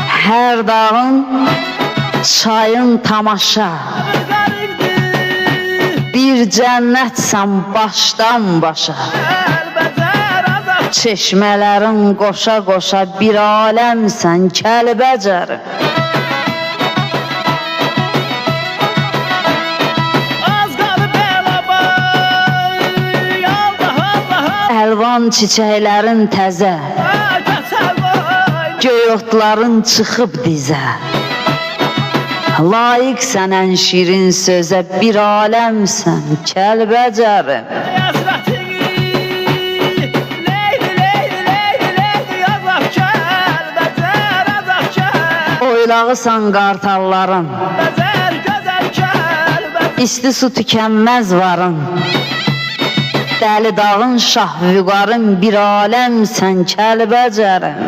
Her dağın, çayın tamaşa, bir cənnətsən başdan başa. Çeşmələrin qoşa qoşa bir aləmsən Kəlbəcər. Əlvan çiçəklərin təzə, göy otların çıxıb dizə. Layiqsən ən şirin sözə, bir aləmsən Kəlbəcərim. Oylağısan qartalların, isti su tükənməz varın. Dəli dağın, şah vüqarın, bir aləmsən Kəlbəcərim.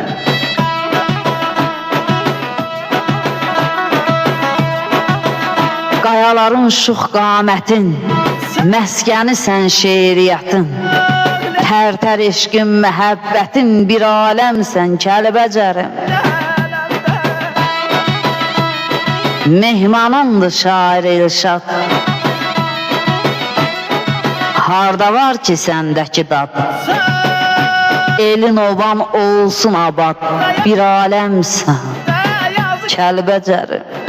Qayaların şux qamətin, məskənisən şeiriyyatın. Tərtər eşqin, məhəbbətin, bir aləmsən Kəlbəcərim. Mehmanındır şair Elşad, harda var ki səndəki dad. Elin oban olsun abad, bir aləmsən Kəlbəcərim.